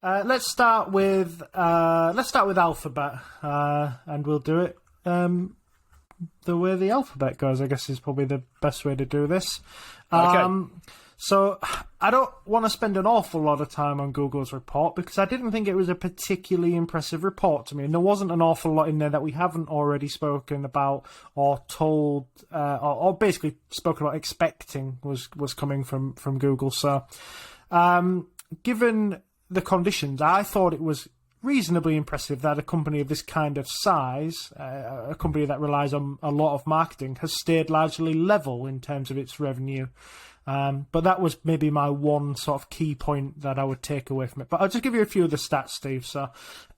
Let's start with Alphabet, and we'll do it the way the alphabet goes. I guess is probably the best way to do this. Okay. So I don't want to spend an awful lot of time on Google's report because I didn't think it was a particularly impressive report to me, and there wasn't an awful lot in there that we haven't already spoken about or told, or basically spoken about expecting was coming from Google. So, given the conditions, I thought it was reasonably impressive that a company of this kind of size, a company that relies on a lot of marketing, has stayed largely level in terms of its revenue. But that was maybe my one sort of key point that I would take away from it. But I'll just give you a few of the stats, Steve. So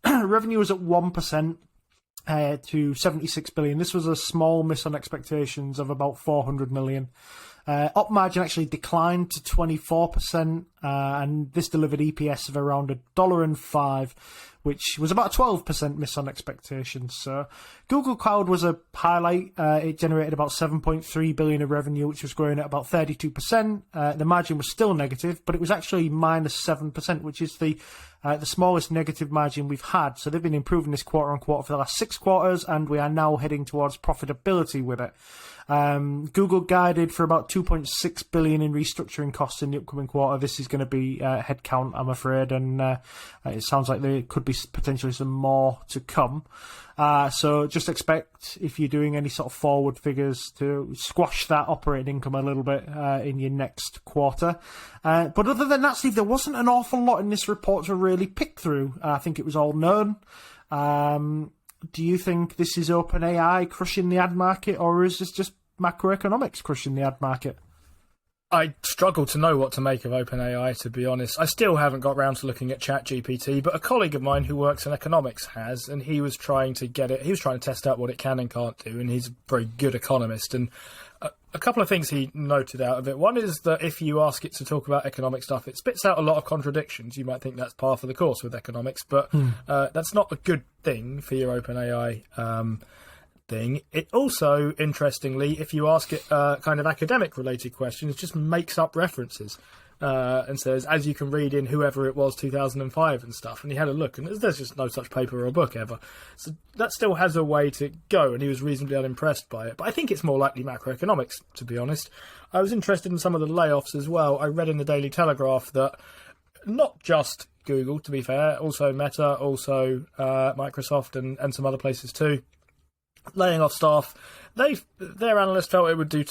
revenue was at 1% to 76 billion. This was a small miss on expectations of about 400 million. Op margin actually declined to 24%, and this delivered EPS of around $1.05, which was about a 12% miss on expectations. So Google Cloud was a highlight. It generated about 7.3 billion of revenue, which was growing at about 32%. The margin was still negative, but it was actually minus 7%, which is the smallest negative margin we've had. So they've been improving this quarter on quarter for the last 6 quarters, and we are now heading towards profitability with it. Google guided for about 2.6 billion in restructuring costs in the upcoming quarter. This is going to be headcount, I'm afraid, and it sounds like there could be potentially some more to come. So just expect, if you're doing any sort of forward figures, to squash that operating income a little bit in your next quarter. But other than that, Steve, there wasn't an awful lot in this report to really pick through. I think it was all known. Do you think this is OpenAI crushing the ad market, or is this just macroeconomics crushing the ad market? I struggle to know what to make of OpenAI, to be honest. I still haven't got round to looking at ChatGPT, but a colleague of mine who works in economics has, and he was trying to test out what it can and can't do, and he's a very good economist. And a couple of things he noted out of it. One is that if you ask it to talk about economic stuff, it spits out a lot of contradictions. You might think that's par for the course with economics, but that's not a good thing for your OpenAI thing. It also, interestingly, if you ask it kind of academic-related questions, just makes up references and says, as you can read in whoever it was, 2005 and stuff. And he had a look, and there's just no such paper or book ever. So that still has a way to go, and he was reasonably unimpressed by it. But I think it's more likely macroeconomics, to be honest. I was interested in some of the layoffs as well. I read in the Daily Telegraph that not just Google, to be fair, also Meta, also Microsoft and some other places too, laying off staff. Their journalist felt it would do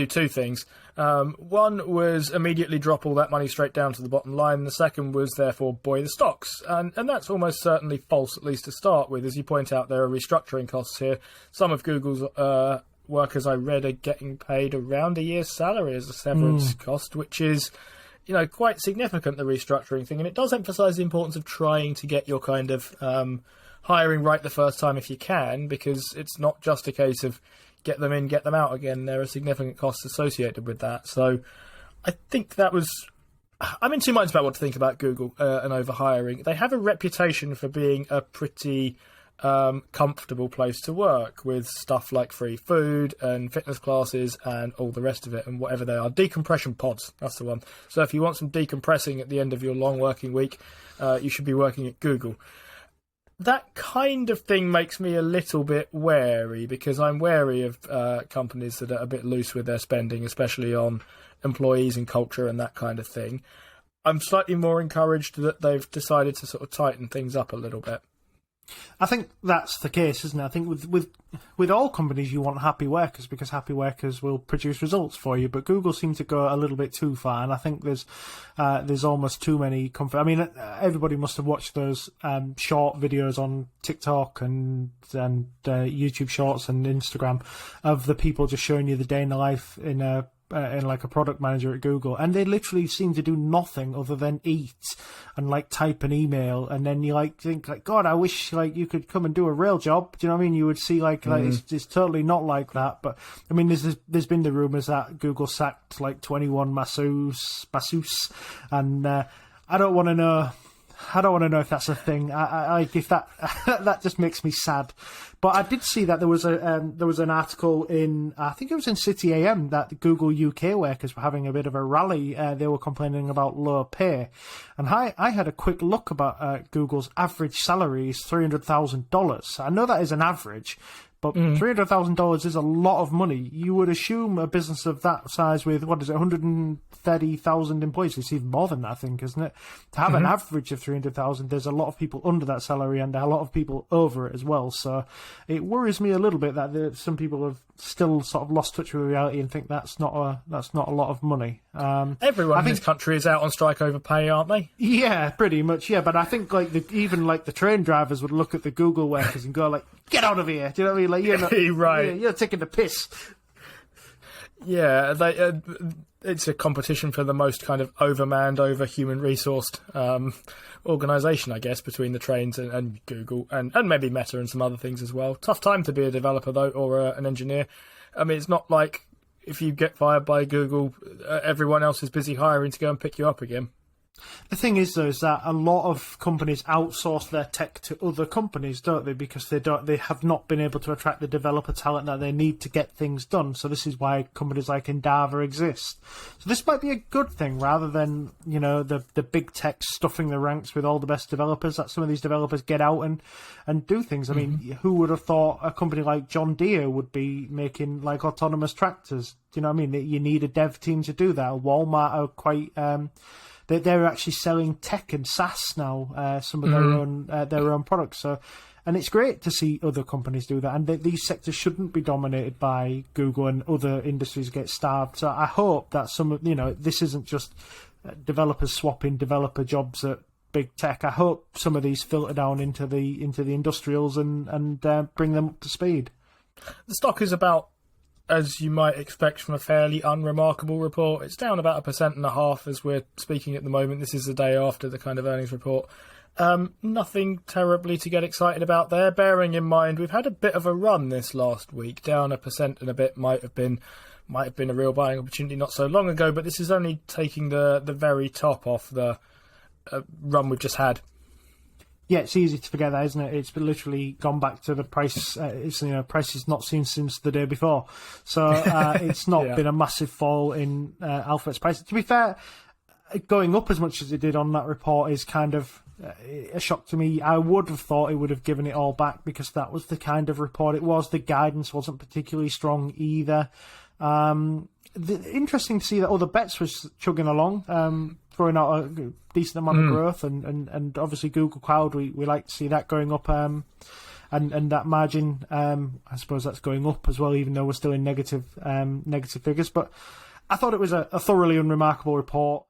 two things. One was immediately drop all that money straight down to the bottom line. The second was therefore buoy the stocks. And that's almost certainly false, at least to start with. As you point out, there are restructuring costs here. Some of Google's workers, I read, are getting paid around a year's salary as a severance cost, which is, quite significant, the restructuring thing. And it does emphasise the importance of trying to get your kind of hiring right the first time if you can, because it's not just a case of get them in, get them out again. There are significant costs associated with that. So I think I'm in two minds about what to think about Google and overhiring. They have a reputation for being a pretty comfortable place to work, with stuff like free food and fitness classes and all the rest of it, and whatever they are. Decompression pods, that's the one. So if you want some decompressing at the end of your long working week, you should be working at Google. That kind of thing makes me a little bit wary, because I'm wary of companies that are a bit loose with their spending, especially on employees and culture and that kind of thing. I'm slightly more encouraged that they've decided to sort of tighten things up a little bit. I think that's the case, isn't it? I think with all companies, you want happy workers, because happy workers will produce results for you. But Google seemed to go a little bit too far, and I think there's almost too many. Everybody must have watched those short videos on TikTok and YouTube Shorts and Instagram of the people just showing you the day in the life in like a product manager at Google, and they literally seem to do nothing other than eat and like type an email, and then you think God, I wish you could come and do a real job. Do you know what I mean? You would see it's totally not like that. But I mean, there's been the rumours that Google sacked 21 masseuse, and I don't want to know I don't want to know if that's a thing. Like if that that just makes me sad. But I did see that there was an article in, I think it was in City AM, that the Google UK workers were having a bit of a rally. They were complaining about low pay, and I had a quick look about Google's average salary is $300,000. I know that is an average. But $300,000 is a lot of money. You would assume a business of that size with, 130,000 employees, it's even more than that, I think, isn't it? To have an average of 300,000, there's a lot of people under that salary and a lot of people over it as well. So it worries me a little bit that some people have still sort of lost touch with reality and think that's not a lot of money. Everyone in this country is out on strike over pay, aren't they? Yeah, pretty much. Yeah, but I think even the train drivers would look at the Google workers and go like, "Get out of here!" Do you know what I mean? Like you're not right. You're taking the piss. Yeah, it's a competition for the most kind of overmanned, over human resourced organisation, I guess, between the trains and Google and maybe Meta and some other things as well. Tough time to be a developer though, or an engineer. I mean, it's not like if you get fired by Google, everyone else is busy hiring to go and pick you up again. The thing is, though, is that a lot of companies outsource their tech to other companies, don't they? Because they have not been able to attract the developer talent that they need to get things done. So this is why companies like Endava exist. So this might be a good thing, rather than the big tech stuffing the ranks with all the best developers. That some of these developers get out and do things. I mean, who would have thought a company like John Deere would be making like autonomous tractors? Do you know what I mean? That you need a dev team to do that. Walmart are quite. They're actually selling tech and SaaS now, some of their own products. So, and it's great to see other companies do that. And these sectors shouldn't be dominated by Google, and other industries get starved. So I hope that this isn't just developers swapping developer jobs at big tech. I hope some of these filter down into the industrials and bring them up to speed. The stock is about, as you might expect from a fairly unremarkable report, it's down about 1.5% as we're speaking at the moment. This is the day after the kind of earnings report. Nothing terribly to get excited about there, bearing in mind we've had a bit of a run this last week. Down 1% and a bit might have been a real buying opportunity not so long ago, but this is only taking the very top off the run we've just had. Yeah, it's easy to forget that, isn't it? It's literally gone back to the price. Price is not seen since the day before. So it's not been a massive fall in Alphabet's price. To be fair, going up as much as it did on that report is kind of a shock to me. I would have thought it would have given it all back because that was the kind of report it was. The guidance wasn't particularly strong either. Interesting to see that other bets was chugging along, throwing out a decent amount of growth, and obviously Google Cloud, we like to see that going up, and that margin, I suppose that's going up as well, even though we're still in negative figures. But I thought it was a thoroughly unremarkable report.